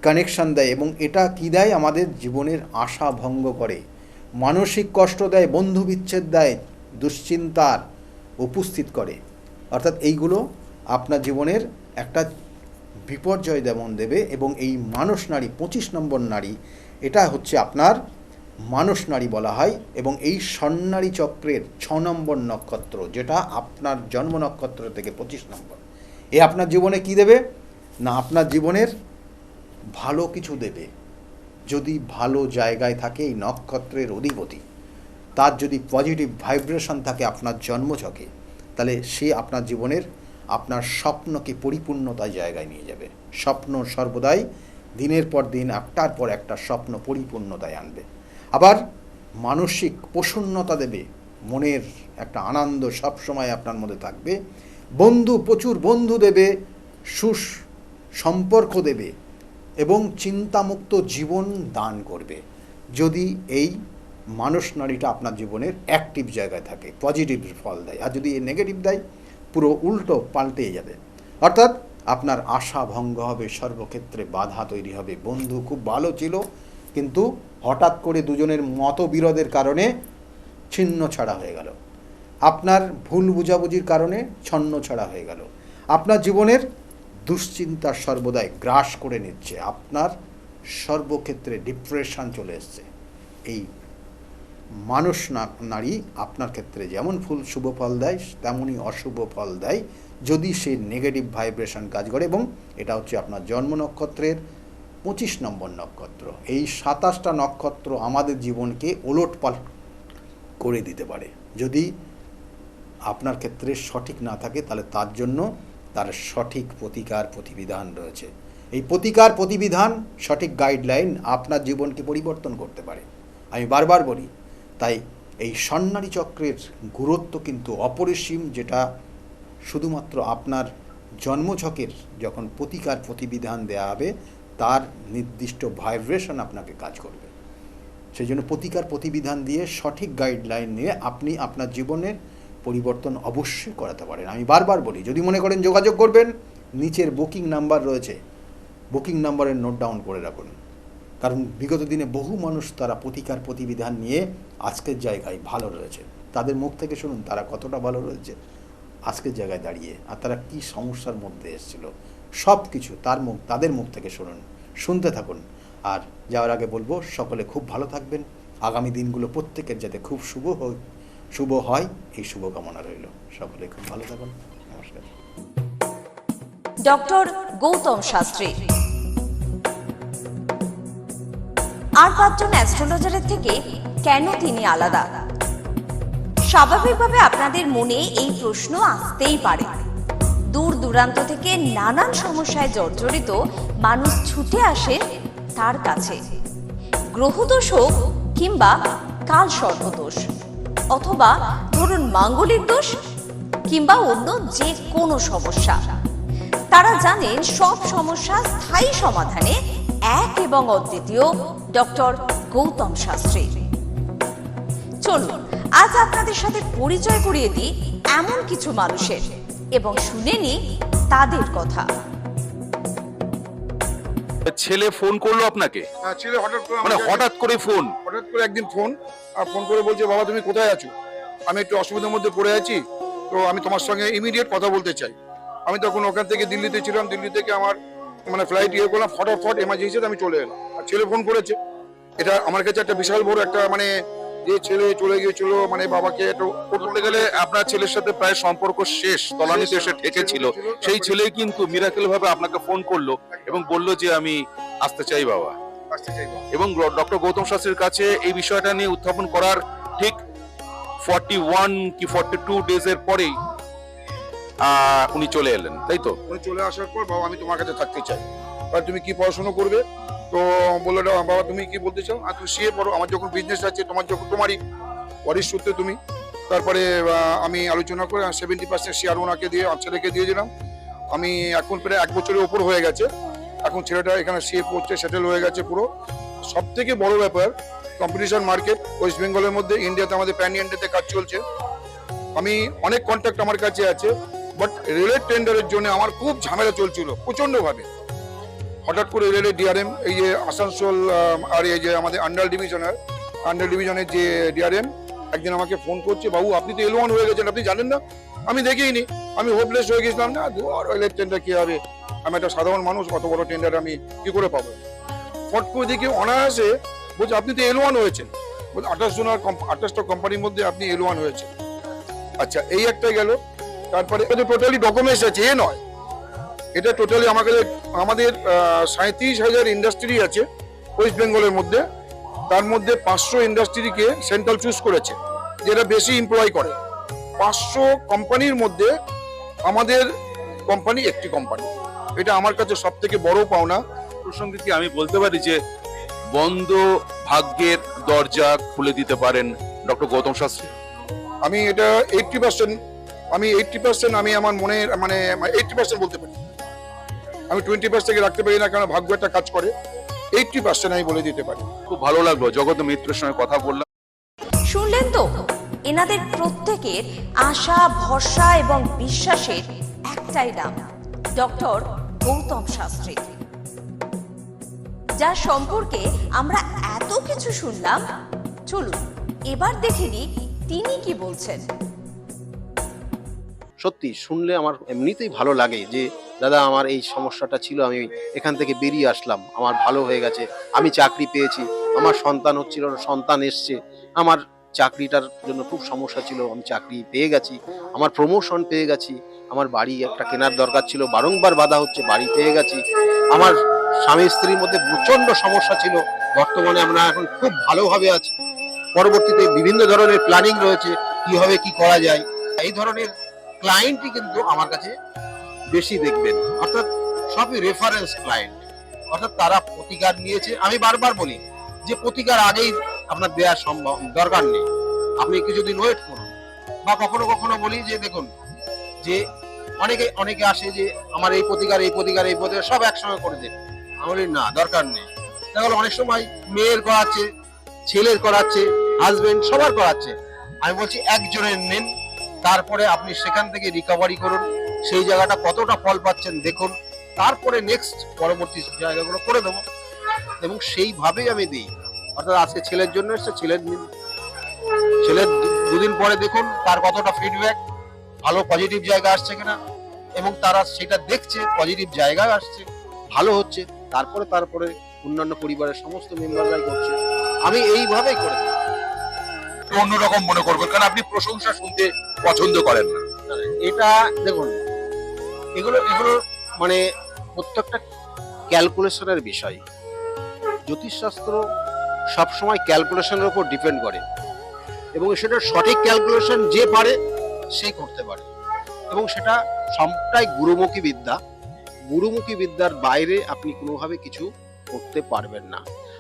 S1: কানেকশান দেয়, এবং এটা কি দেয়, আমাদের জীবনের আশা ভঙ্গ করে, মানসিক কষ্ট দেয়, বন্ধু বিচ্ছেদ দেয়, দুশ্চিন্তার উপস্থিত করে। অর্থাৎ এইগুলো আপনার জীবনের একটা বিপর্যয় যেমন দেবে। এবং এই মানস নারী 25 নম্বর নারী, এটা হচ্ছে আপনার মানস নারী বলা হয়, এবং এই স্বর্ণারী চক্রের 6 নম্বর নক্ষত্র, যেটা আপনার জন্ম নক্ষত্র থেকে 25 নম্বর, এ আপনার জীবনে কি দেবে না, আপনার জীবনের ভালো কিছু দেবে। যদি ভালো জায়গায় থাকে এই নক্ষত্রের অধিপতি, তার যদি পজিটিভ ভাইব্রেশন থাকে আপনার জন্মছকে, তাহলে সে আপনার জীবনের আপনার স্বপ্নকে পরিপূর্ণতার জায়গায় নিয়ে যাবে। স্বপ্ন সর্বদাই দিনের পর দিন একটার পর একটা স্বপ্ন পরিপূর্ণতায় আনবে। আবার মানসিক প্রসন্নতা দেবে, মনের একটা আনন্দ সবসময় আপনার মধ্যে থাকবে। প্রচুর বন্ধু দেবে, সম্পর্ক দেবে, এবং চিন্তামুক্ত জীবন দান করবে, যদি এই মানস নারীটা আপনার জীবনের অ্যাক্টিভ জায়গায় থাকে, পজিটিভ ফল দেয়। আর যদি নেগেটিভ দেয়, পুরো উল্টো পাল্টে যাবে। অর্থাৎ আপনার আশা ভঙ্গ হবে, সর্বক্ষেত্রে বাধা তৈরি হবে। বন্ধু খুব ভালো ছিল, কিন্তু হঠাৎ করে দুজনের মতবিরোধের কারণে ছিন্ন ছাড়া হয়ে গেল, আপনার ভুল বুঝাবুঝির কারণে ছন্ন ছাড়া হয়ে গেল। আপনার জীবনের দুশ্চিন্তা সর্বদাই গ্রাস করে নিচ্ছে, আপনার সর্বক্ষেত্রে ডিপ্রেশন চলে এসছে। এই মানস নারী আপনার ক্ষেত্রে যেমন শুভ ফল দেয়, তেমনই অশুভ ফল দেয় যদি সে নেগেটিভ ভাইব্রেশন কাজ করে। এবং এটা হচ্ছে আপনার জন্ম নক্ষত্রের 25 নম্বর নক্ষত্র। এই 27টা নক্ষত্র আমাদের জীবনকে ওলটপালট করে দিতে পারে। যদি আপনার ক্ষেত্রে সঠিক না থাকে, তাহলে তার জন্য তার সঠিক প্রতিকার প্রতিবিধান রয়েছে। এই প্রতিকার প্রতিবিধান, সঠিক গাইডলাইন আপনার জীবনকে পরিবর্তন করতে পারে। আমি বারবার বলি, তাই এই স্বর্ণালী চক্রের গুরুত্ব কিন্তু অপরিসীম, যেটা শুধুমাত্র আপনার জন্মছকের যখন প্রতিকার প্রতিবিধান দেওয়া হবে তার নির্দিষ্ট ভাইব্রেশন আপনাকে কাজ করবে। সেই জন্য প্রতিকার প্রতিবিধান দিয়ে সঠিক গাইডলাইন নিয়ে আপনি আপনার জীবনের পরিবর্তন অবশ্যই করাতে পারেন। আমি বারবার বলি, যদি মনে করেন যোগাযোগ করবেন, নিচের বুকিং নাম্বার রয়েছে, বুকিং নাম্বারের নোট ডাউন করে রাখুন। কারণ বিগত দিনে বহু মানুষ তারা প্রতিকার প্রতিবিধান নিয়ে আজকের জায়গায় ভালো রয়েছে। তাদের মুখ থেকে শুনুন তারা কতটা ভালো রয়েছে আজকের জায়গায় দাঁড়িয়ে, আর তারা কী সমস্যার মধ্যে এসেছিল, সব কিছু তাদের মুখ থেকে শুনতে থাকুন। আর যাওয়ার আগে বলবো, সকলে খুব ভালো থাকবেন। আগামী দিনগুলো প্রত্যেকের যাতে খুব শুভ হয় এই শুভকামনা রইল। সকলে খুব ভালো থাকুন। নমস্কার।
S2: ডক্টর গৌতম শাস্ত্রী আর 5 জন অ্যাস্ট্রোলজারের থেকে কেন তিনি আলাদা? স্বাভাবিকভাবে আপনাদের মনে এই প্রশ্ন আসতেই পারে। দূর দূরান্ত থেকে নানান সমস্যায় জর্জরিত মানুষ ছুটে আসেন তার কাছে। গ্রহদোষ হোক কিংবা কাল সর্পদোষ, অথবা ধরুন মাঙ্গলিক দোষ কিংবা অন্য যে কোনো সমস্যা, তারা জানেন সব সমস্যা স্থায়ী সমাধানে এক এবং অদ্বিতীয় ডক্টর গৌতম শাস্ত্রী। চলুন আজ আপনাদের সাথে পরিচয় করিয়ে দিই এমন কিছু মানুষের এবং শুনে নিই তাদের কথা।
S3: ছেলে ফোন করলো আপনাকে?
S4: হ্যাঁ, ছেলে হঠাৎ করে
S3: হঠাৎ করে ফোন?
S4: হঠাৎ করে একদিন ফোন করে বলছে, বাবা তুমি কোথায় আছো? আমি একটু অসুবিধার মধ্যে পড়ে আছি, তো আমি তোমার সঙ্গে ইমিডিয়েট কথা বলতে চাই। আমি তখন ওখান থেকে দিল্লিতে ছিলাম, দিল্লি থেকে আমার ফ্লাইট করলাম, ফটাফট এমার্জেন্সিতে আমি চলে এলাম। আর ছেলে ফোন করেছে, এটা আমার কাছে একটা বিশাল বড় একটা যে ছেলে চলে গিয়েছিল বাবাকে একটু
S3: বলতে গেলে আপনার ছেলের সাথে প্রায় সম্পর্ক শেষ, তলানিতে এসে ঠেকেছিল। সেই ছেলে কিন্তু মিরাকেল ভাবে আপনাকে ফোন করলো এবং বললো যে আমি আসতে চাই বাবা। এবং ডক্টর গৌতম শাস্ত্রীর কাছে এই বিষয়টা নিয়ে উত্থাপন করার ঠিক 41 কি 42 ডেজের পরেই উনি চলে এলেন, তাই তো?
S4: উনি চলে আসার পর, বাবা আমি তোমার কাছে থাকতে চাই, আর তুমি কি পড়াশোনা করবে? তো বললো, বাবা তুমি কি বলতে চাও? আর তুমি সিএ পড়ো, আমার যখন বিজনেস আছে, তোমারই ওয়ারিশ সূত্রে তুমি। তারপরে আমি আলোচনা করে 70% শেয়ার ওনাকে দিয়ে ছেলেকে দিয়ে দিলাম। আমি এখন প্রায় 1 বছরের ওপর হয়ে গেছে, এখন ছেলেটা এখানে সিএ পড়ছে, সেটেল হয়ে গেছে পুরো। সব থেকে বড় ব্যাপার, কম্পিটিশন মার্কেট ওয়েস্ট বেঙ্গলের মধ্যে, ইন্ডিয়াতে আমাদের প্যান ইন্ডিয়াতে কাজ চলছে। আমি অনেক কন্ট্যাক্ট আমার কাছে আছে, বাট রেলের টেন্ডারের জন্য আমার খুব ঝামেলা চলছিল প্রচন্ড ভাবে। হঠাৎ করে রেলের ডিআরএম, এই যে আসানসোল আর এই যে আমাদের আন্ডার ডিভিশনের যে ডিআরএম একদিন আমাকে ফোন করছে, বাবু আপনি তো L1 হয়ে গেছেন, আপনি জানেন না? আমি দেখিনি, আমি হোপলেস হয়ে গেছিলাম। না রেলের টেন্ডার কি হবে, আমি একটা সাধারণ মানুষ, অত বড় টেন্ডার আমি কি করে পাবো? ফট করে দেখি অনায়াসে বলছে আপনি তো L1 হয়েছেন। বলছে 28টা কোম্পানির মধ্যে আপনি L1 হয়েছেন। আচ্ছা, এই একটা গেল। তারপরে টোটালি ডকুমেন্টস আছে, এ নয়, এটা টোটালি আমাদের 37,000 ইন্ডাস্ট্রি আছে ওয়েস্ট বেঙ্গলের মধ্যে। তার মধ্যে 500 ইন্ডাস্ট্রিকে সেন্ট্রাল চুজ করেছে, যেটা বেশি এমপ্লয় করে। 500 কোম্পানির মধ্যে আমাদের কোম্পানি একটি কোম্পানি, এটা আমার কাছে সব থেকে বড় পাওনা।
S3: প্রসঙ্গে কি আমি বলতে পারি যে বন্ধ ভাগ্যের দরজা খুলে দিতে পারেন ডক্টর গৌতম শাস্ত্রী?
S4: আমি এটা 80% আমি আমার মনের 80% বলতে পারি। আমি 20% থেকে রাখতে পারি না, কারণ ভাগ্য একটা কাজ করে। 80% আমি বলে দিতে পারি।
S3: খুব ভালো লাগলো জগত মিত্রের সঙ্গে কথা বললাম।
S2: শুনলেন তো, এনাদের প্রত্যেকের আশা, ভরসা এবং বিশ্বাসের একটাই নাম, ডক্টর গৌতম শাস্ত্রী, যার সম্পর্কে আমরা এত কিছু শুনলাম। চলুন এবার দেখে নিই তিনি কি বলছেন।
S5: সত্যি শুনলে আমার এমনিতেই ভালো লাগে যে দাদা আমার এই সমস্যাটা ছিল, আমি এখান থেকে বেরিয়ে আসলাম, আমার ভালো হয়ে গেছে, আমি চাকরি পেয়েছি, আমার সন্তান হচ্ছিল না, সন্তান এসছে, আমার চাকরিটার জন্য খুব সমস্যা ছিল, আমি চাকরি পেয়ে গেছি, আমার প্রমোশন পেয়ে গেছি, আমার বাড়ি একটা কেনার দরকার ছিল, বারংবার বাধা হচ্ছে, বাড়ি পেয়ে গেছি, আমার স্বামী স্ত্রীর মধ্যে প্রচন্ড সমস্যা ছিল, বর্তমানে আমরা এখন খুব ভালোভাবে আছি, পরবর্তীতে বিভিন্ন ধরনের প্ল্যানিং রয়েছে কিভাবে কি করা যায়। এই ধরনের ক্লায়েন্টই কিন্তু আমার কাছে বেশি দেখবেন, অর্থাৎ সবই রেফারেন্স ক্লায়েন্ট, অর্থাৎ তারা প্রতিকার নিয়েছে। আমি বারবার বলি যে প্রতিকার আগেই আপনার দেওয়ার সম্ভব দরকার নেই, আপনি কিছুদিন ওয়েট করুন। বা কখনো কখনো বলি যে দেখুন যে অনেকে আসে যে আমার এই প্রতিকার সব একসঙ্গে করে দেন। আমি বলি না, দরকার নেই। দেখা গেলো অনেক সময় মেয়ের করাচ্ছে, ছেলের করাচ্ছে, হাজবেন্ড সবার করাচ্ছে। আমি বলছি একজনের নেন, তারপরে আপনি সেখান থেকে রিকভারি করুন, সেই জায়গাটা কতটা ফল পাচ্ছেন দেখুন, তারপরে নেক্সট পরবর্তী জায়গাগুলো করে দেবো। এবং সেইভাবেই আমি দিই। অর্থাৎ আজকে ছেলের জন্য এসছে, ছেলের দুদিন পরে দেখুন তার কতটা ফিডব্যাক, ভালো পজিটিভ জায়গা আসছে কিনা, এবং তারা সেটা দেখছে পজিটিভ জায়গায় আসছে, ভালো হচ্ছে, তারপরে অন্যান্য পরিবারের সমস্ত মেম্বাররাই করছে। আমি এইভাবেই করে দিই।
S3: অন্যরকম মনে করবেন, কারণ আপনি প্রশংসা শুনতে পছন্দ করেন না।
S5: এটা দেখুন, এগুলো মানে প্রত্যেকটা ক্যালকুলেশনের বিষয়। জ্যোতিষশাস্ত্র সবসময় ক্যালকুলেশনের উপর ডিপেন্ড করে, এবং সেটা সঠিক ক্যালকুলেশন যে পারে সেই করতে পারে, এবং সেটা সবটাই গুরুমুখী বিদ্যা। গুরুমুখী বিদ্যার বাইরে আপনি কোনোভাবে কিছু করতে পারবেন না।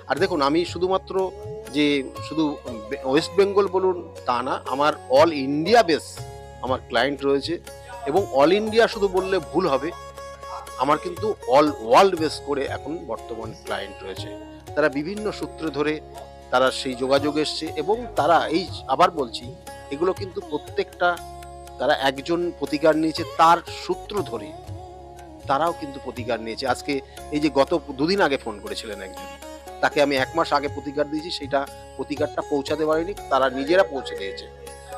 S5: আর দেখুন, আমি শুধুমাত্র যে শুধু ওয়েস্ট বেঙ্গল বলুন তা না, আমার অল ইন্ডিয়া বেস আমার ক্লায়েন্ট রয়েছে, এবং অল ইন্ডিয়া শুধু বললে ভুল হবে, আমার কিন্তু অল ওয়ার্ল্ড বেস করে এখন বর্তমান ক্লায়েন্ট রয়েছে। তারা বিভিন্ন সূত্র ধরে তারা সেই যোগাযোগ এসছে, এবং তারা এই আবার বলছি, এগুলো কিন্তু প্রত্যেকটা তারা একজন প্রতিকার নিয়েছে তার সূত্র ধরে, তারাও কিন্তু প্রতিকার নিয়েছে। আজকে এই যে গত দুদিন আগে ফোন করেছিলেন একজন, তাকে আমি 1 মাস আগে প্রতিকার দিয়েছি, সেটা প্রতিকারটা পৌঁছাতে পারিনি, তারা নিজেরা পৌঁছে দিয়েছে।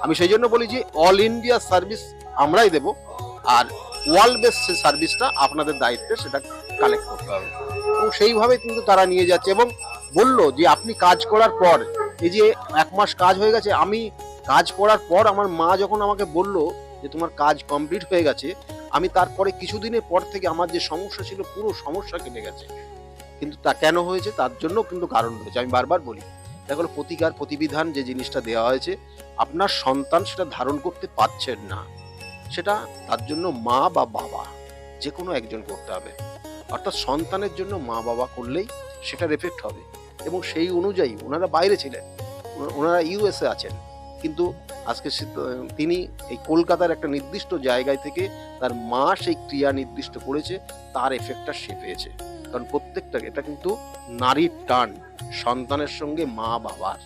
S5: আমি সেই জন্য বলি যে অল ইন্ডিয়া সার্ভিস আমরাই দেব, আর ওয়ার্ল্ড বেস সার্ভিসটা আপনাদের দায়িত্বে, সেটা কালেক্ট করতে হবে। এবং সেইভাবে কিন্তু তারা নিয়ে যাচ্ছে, এবং বললো যে আপনি কাজ করার পর, এই যে 1 মাস কাজ হয়ে গেছে, আমি কাজ করার পর আমার মা যখন আমাকে বলল যে তোমার কাজ কমপ্লিট হয়ে গেছে, আমি তারপরে কিছুদিনের পর থেকে আমার যে সমস্যা ছিল পুরো সমস্যা কেটে গেছে। কিন্তু তা কেন হয়েছে, তার জন্য কিন্তু কারণ রয়েছে। আমি বারবার বলি, দেখো প্রতিকার প্রতিবিধান যে জিনিসটা দেওয়া হয়েছে, আপনার সন্তান সেটা ধারণ করতে পারছেন না, সেটা তার জন্য মা বা বাবা যে কোনো একজন করতে হবে। অর্থাৎ সন্তানের জন্য মা বাবা করলেই সেটার এফেক্ট হবে। এবং সেই অনুযায়ী ওনারা বাইরে ছিলেন, ওনারা ইউএসএ আছেন, কিন্তু আজকে তিনি এই কলকাতার একটা নির্দিষ্ট জায়গায় থেকে তার মা সেই ক্রিয়া নির্দিষ্ট করেছে, তার এফেক্টটা সে পেয়েছে। কারণ প্রত্যেকটা এটা কিন্তু নারীর টান সন্তানের সঙ্গে মা বাবার,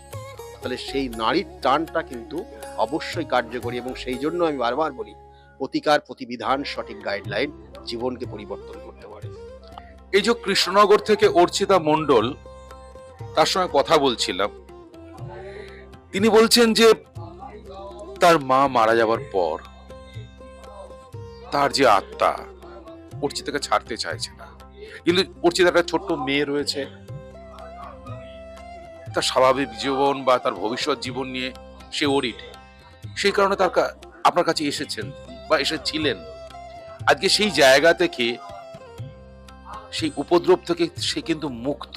S5: তাহলে সেই নারীর টানটা কিন্তু অবশ্যই কার্যকরী। এবং সেই জন্য আমি বারবার বলি, প্রতিকার প্রতিবিধান সঠিক গাইডলাইন জীবনকে পরিবর্তন করতে পারে।
S3: এই যে কৃষ্ণনগর থেকে অর্চিতা মণ্ডল, তার সঙ্গে কথা বলছিলাম, তিনি বলছেন যে তার মা মারা যাবার পর তার যে আত্মা অর্চিতাকে ছাড়তে চাইছে না, কিন্তু অর্চিতার একটা ছোট্ট মেয়ে রয়েছে, তার স্বাভাবিক জীবন বা তার ভবিষ্যৎ জীবন নিয়ে সে ওরিড, সেই কারণে আপনার কাছে এসেছেন বা এসেছিলেন। আজকে সেই জায়গা থেকে, সেই উপদ্রব থেকে সে কিন্তু মুক্ত।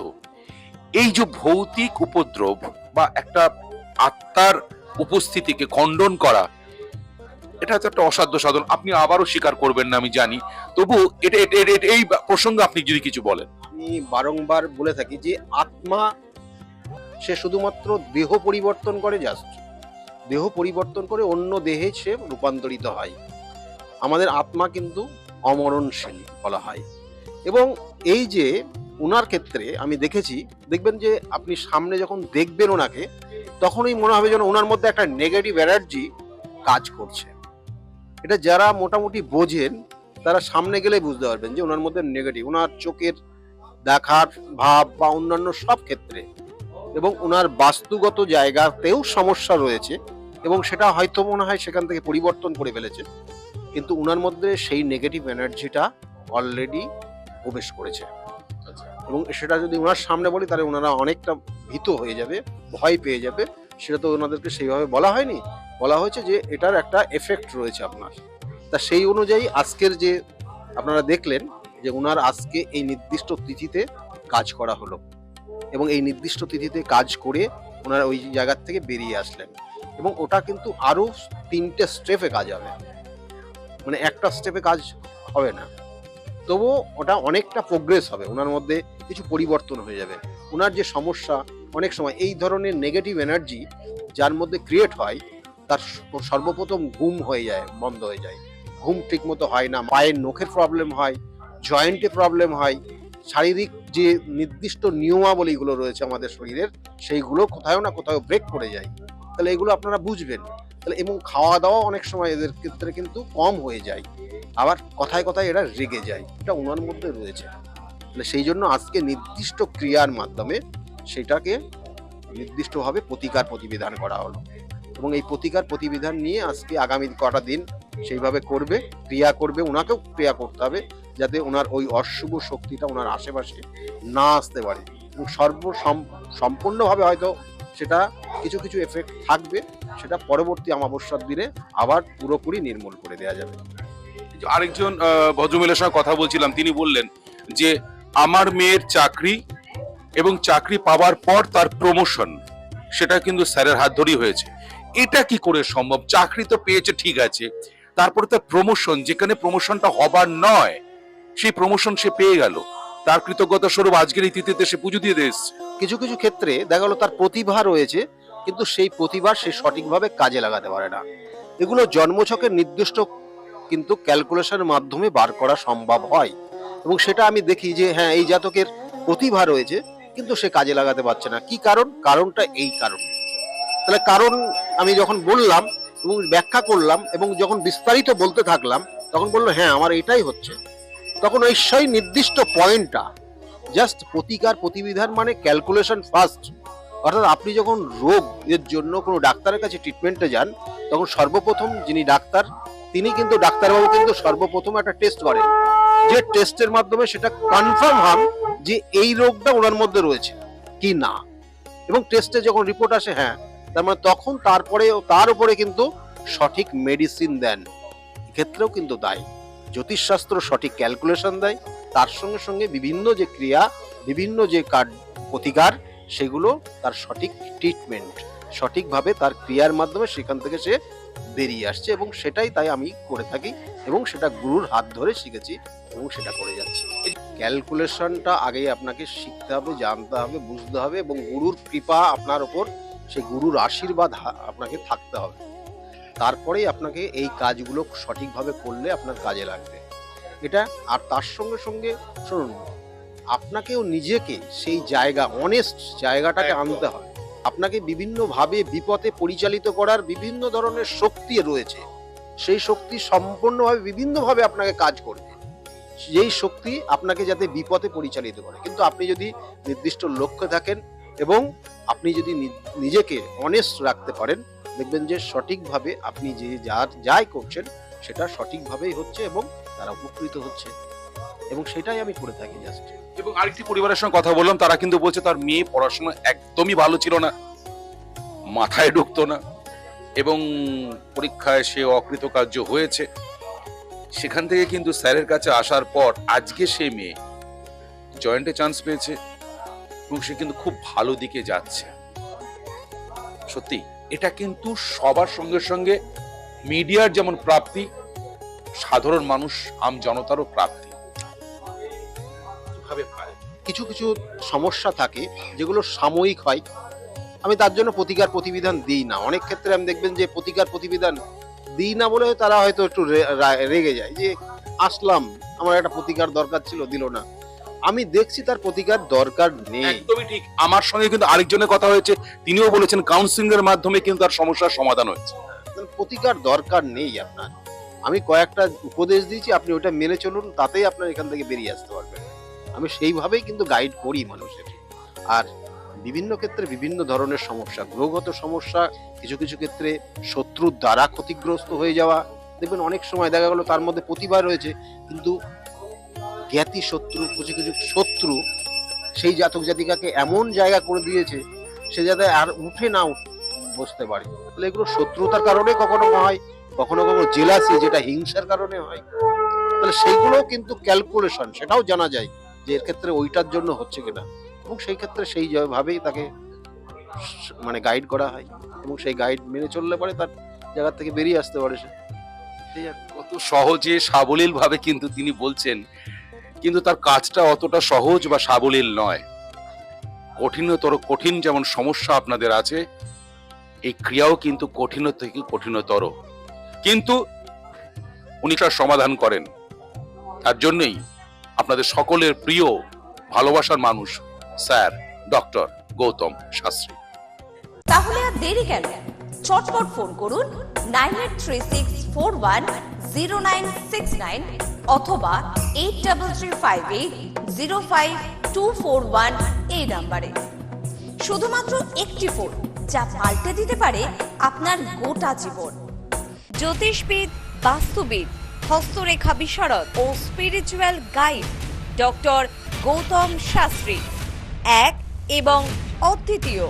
S3: এই যে ভৌতিক উপদ্রব বা একটা আত্মার উপস্থিতিকে খণ্ডন করা, এটা তো একটা অসাধ্য সাধন। আপনি আবারও স্বীকার করবেন না আমি জানি, তবু এটা এই প্রসঙ্গে আপনি যদি কিছু বলেন।
S5: আমি বারংবার বলে থাকি যে আত্মা সে শুধুমাত্র দেহ পরিবর্তন করে, জাস্ট দেহ পরিবর্তন করে অন্য দেহে সে রূপান্তরিত হয়। আমাদের আত্মা কিন্তু অমরণশীল বলা হয়। এবং এই যে ওনার ক্ষেত্রে আমি দেখেছি, দেখবেন যে আপনি সামনে যখন দেখবেন ওনাকে, তখনই মনে হবে যেন ওনার মধ্যে একটা নেগেটিভ এনার্জি কাজ করছে। এটা যারা মোটামুটি বোঝেন তারা সামনে গেলে বুঝতে পারবেন যে ওনার মধ্যে নেগেটিভ, ওনার চোখের দেখার ভাব বা অন্যান্য সব ক্ষেত্রে, এবং ওনার বাস্তুগত জায়গাতেও সমস্যা রয়েছে, এবং সেটা হয়তো মনে হয় সেখান থেকে পরিবর্তন করে ফেলেছে, কিন্তু ওনার মধ্যে সেই নেগেটিভ এনার্জিটা অলরেডি প্রবেশ করেছে। এবং সেটা যদি ওনার সামনে বলি তাহলে ওনারা অনেকটা ভীত হয়ে যাবে, ভয় পেয়ে যাবে। সেটা তো ওনাদেরকে সেইভাবে বলা হয়নি, বলা হয়েছে যে এটার একটা এফেক্ট রয়েছে আপনার। তা সেই অনুযায়ী আজকের যে আপনারা দেখলেন যে ওনার আজকে এই নির্দিষ্ট তিথিতে কাজ করা হলো, এবং এই নির্দিষ্ট তিথিতে কাজ করে ওনারা ওই জায়গার থেকে বেরিয়ে আসলেন। এবং ওটা কিন্তু আরো 3টে স্টেপে কাজ হবে, মানে একটা স্টেপে কাজ হবে না, তবুও ওটা অনেকটা প্রোগ্রেস হবে, ওনার মধ্যে কিছু পরিবর্তন হয়ে যাবে। ওনার যে সমস্যা, অনেক সময় এই ধরনের নেগেটিভ এনার্জি যার মধ্যে ক্রিয়েট হয় তার সর্বপ্রথম ঘুম হয়ে যায়, বন্ধ হয়ে যায়, ঘুম ঠিক মতো হয় না, পায়ের নখের প্রবলেম হয়, জয়েন্টে প্রবলেম হয়, শারীরিক যে নির্দিষ্ট নিয়মাবলীগুলো রয়েছে আমাদের শরীরের সেইগুলো কোথাও না কোথাও ব্রেক করে যায়। তাহলে এগুলো আপনারা বুঝবেন। তাহলে এবং খাওয়া দাওয়া অনেক সময় এদের ক্ষেত্রে কিন্তু কম হয়ে যায়, আবার কথায় কথায় এরা রেগে যায়, এটা ওনার মধ্যে রয়েছে। তাহলে সেই জন্য আজকে নির্দিষ্ট ক্রিয়ার মাধ্যমে সেটাকে নির্দিষ্টভাবে প্রতিকার প্রতিবিধান করা হলো এবং এই প্রতিকার প্রতিবিধান নিয়ে আজকে আগামী কটা দিন সেইভাবে করবে, ক্রিয়া করবে, ওনাকেও ক্রিয়া করতে হবে যাতে ওনার ওই অশুভ শক্তিটা ওনার আশেপাশে না আসতে পারে এবং সম্পূর্ণভাবে হয়তো সেটা কিছু কিছু এফেক্ট থাকবে, সেটা পরবর্তী অমাবস্যার দিনে আবার পুরোপুরি নির্মূল করে দেওয়া যাবে।
S3: আরেকজন ভদ্রমহিলার সঙ্গে কথা বলছিলাম, তিনি বললেন যে আমার মেয়ের চাকরি এবং চাকরি পাওয়ার পর তার প্রমোশন সেটা কিন্তু স্যারের হাত ধরেই হয়েছে। এটা কি করে সম্ভব? চাকরি তো পেয়েছে ঠিক আছে, তারপরে তার প্রমোশন, যেখানে প্রমোশনটা হবার নয় সেই প্রমোশন সে পেয়ে গেল, তার কৃতজ্ঞতা স্বরূপ আজকের এই তিথিতে সে পুজো দিয়ে এসেছে।
S5: কিছু কিছু ক্ষেত্রে দেখা গেল তার প্রতিভা রয়েছে কিন্তু সেই প্রতিভা সে সঠিকভাবে কাজে লাগাতে পারে না। এগুলো জন্মছকের নির্দিষ্ট কিন্তু ক্যালকুলেশনের মাধ্যমে বার করা সম্ভব হয় এবং সেটা আমি দেখি যে হ্যাঁ এই জাতকের প্রতিভা রয়েছে কিন্তু সে কাজে লাগাতে পারছে না। কি কারণ? কারণটা এই কারণ। তাহলে কারণ আমি যখন বললাম এবং ব্যাখ্যা করলাম এবং যখন বিস্তারিত বলতে থাকলাম তখন বললো হ্যাঁ আমার এটাই হচ্ছে, তখন ওই সেই নির্দিষ্ট পয়েন্টটা জাস্ট প্রতিকার প্রতিবিধান মানে ক্যালকুলেশন ফার্স্ট। অর্থাৎ আপনি যখন রোগ এর জন্য কোনো ডাক্তারের কাছে ট্রিটমেন্টে যান তখন সর্বপ্রথম যিনি ডাক্তার তিনি কিন্তু ডাক্তারবাবু কিন্তু সর্বপ্রথম একটা টেস্ট করেন, যে টেস্টের মাধ্যমে সেটা কনফার্ম হন যে এই রোগটা ওনার মধ্যে রয়েছে কি না, এবং টেস্টে যখন রিপোর্ট আসে হ্যাঁ তার মানে তখন তারপরে তার উপরে কিন্তু সঠিক মেডিসিন দেন। এক্ষেত্রেও কিন্তু দায়ী জ্যোতিষশাস্ত্র সঠিক ক্যালকুলেশন দেয়, তার সঙ্গে সঙ্গে বিভিন্ন যে ক্রিয়া, বিভিন্ন যে প্রতিকার সেগুলো তার সঠিক ট্রিটমেন্ট, সঠিকভাবে তার ক্রিয়ার মাধ্যমে সেখান থেকে সে বেরিয়ে আসছে এবং সেটাই তাই আমি করে থাকি এবং সেটা গুরুর হাত ধরে শিখেছি এবং সেটা করে যাচ্ছি। ক্যালকুলেশনটা আগেই আপনাকে শিখতে হবে, জানতে হবে, বুঝতে হবে এবং গুরুর কৃপা আপনার ওপর, সেই গুরুর আশীর্বাদ আপনাকে থাকতে হবে, তারপরেই আপনাকে এই কাজগুলো সঠিকভাবে করলে আপনার কাজে লাগবে এটা। আর তার সঙ্গে সঙ্গে শুনুন, আপনাকেও নিজেকে সেই জায়গা, অনেস্ট জায়গাটাকে আনতে হবে। আপনাকে বিভিন্নভাবে বিপথে পরিচালিত করার বিভিন্ন ধরনের শক্তি রয়েছে, সেই শক্তি সম্পূর্ণভাবে বিভিন্নভাবে আপনাকে কাজ করবে, যেই শক্তি আপনাকে যাতে বিপথে পরিচালিত করে। কিন্তু আপনি যদি নির্দিষ্ট লক্ষ্যে থাকেন এবং আপনি যদি নিজেকে অনেস্ট রাখতে পারেন দেখবেন যে সঠিকভাবে আপনি যে যাই করছেন সেটা সঠিকভাবেই হচ্ছে এবং তারা উপকৃত হচ্ছে এবং সেটাই আমি করে থাকি জাস্ট।
S3: এবং আরেকটি পরিবারের সঙ্গে কথা বললাম, তারা কিন্তু বলছে তার মেয়ে পড়াশোনা একদমই ভালো ছিল না, মাথায় ঢুকতো না এবং পরীক্ষায় সে অকৃতকার্য হয়েছে। সেখান থেকে কিন্তু স্যারের কাছে আসার পর আজকে সে মেয়ে জয়েন্টে চান্স পেয়েছে এবং সে কিন্তু খুব ভালো দিকে যাচ্ছে। সত্যি এটা কিন্তু সবার সঙ্গে সঙ্গে মিডিয়ার যেমন প্রাপ্তি, সাধারণ মানুষ আম জনতারও প্রাপ্তি।
S5: কিছু কিছু সমস্যা থাকে যেগুলো সাময়িক হয়, আমি তার জন্য প্রতিকার প্রতিবিধান দিই না। অনেক ক্ষেত্রে আমি দেখবেন যে প্রতিকার প্রতিবিধান দিই না বলে তারা হয়তো একটু রেগে যায় যে আসলাম, আমার একটা প্রতিকার দরকার ছিল, দিল না। আমি দেখছি তার প্রতিকার দরকার নেই।
S3: একদমই ঠিক। আমার সঙ্গে কিন্তু আরেকজনের কথা হয়েছে, তিনিও বলেছেন কাউন্সিলিং এর মাধ্যমে কিন্তু তার সমস্যার সমাধান হয়েছে।
S5: প্রতিকার দরকার নেই আপনার, আমি কয়েকটা উপদেশ দিয়েছি, আপনি ওটা মেনে চলুন, তাতেই আপনার এখান থেকে বেরিয়ে আসতে পারবেন। আমি সেইভাবেই কিন্তু গাইড করি মানুষের। আর বিভিন্ন ক্ষেত্রে বিভিন্ন ধরনের সমস্যা, গ্রহগত সমস্যা, কিছু কিছু ক্ষেত্রে শত্রুর দ্বারা ক্ষতিগ্রস্ত হয়ে যাওয়া, দেখবেন অনেক সময় দেখা গেল তার মধ্যে প্রতিভা রয়েছে কিন্তু জ্ঞাতি শত্রু, কিছু কিছু শত্রু সেই জাতক জাতিকাকে এমন জায়গা করে দিয়েছে সে যাতে আর উঠে না বসতে পারে। তাহলে এগুলো শত্রুতার কারণে কখনো হয়, কখনো কখনো জেলাসি, যেটা হিংসার কারণে হয়। তাহলে সেইগুলো কিন্তু ক্যালকুলেশন, সেটাও জানা যায় যে এর ক্ষেত্রে ওইটার জন্য হচ্ছে কিনা এবং সেই ক্ষেত্রে সেইভাবেই তাকে মানে গাইড করা হয় এবং সেই গাইড মেনে চললে পরে তার জায়গা থেকে বেরিয়ে আসতে পারে সে।
S3: কত সহজে সাবলীল ভাবে কিন্তু তিনি বলছেন, কিন্তু তার কাজটা অতটা সহজ বা সাবলীল নয়। কঠিন যেমন সমস্যা আপনাদের আছে, এই ক্রিয়াও কিন্তু কঠিন থেকে কঠিনতর, কিন্তু উনি তার সমাধান করেন। তার জন্যই আপনাদের সকলের প্রিয় ভালোবাসার মানুষ স্যার ডক্টর গৌতম শাস্ত্রী।
S2: তাহলে আর দেরি কেন, চটপট ফোন করুন 9836410969 অথবা 8335805241 এই নাম্বারে। শুধুমাত্র একটি ফোন, যা পাল্টে দিতে পারে আপনার গোটা জীবন। জ্যোতিষবিদ, বাস্তুবিদ, হস্তরেখা বিশারদ ও spiritual guide doctor Gautam Shastri, এক এবং অদ্বিতীয়।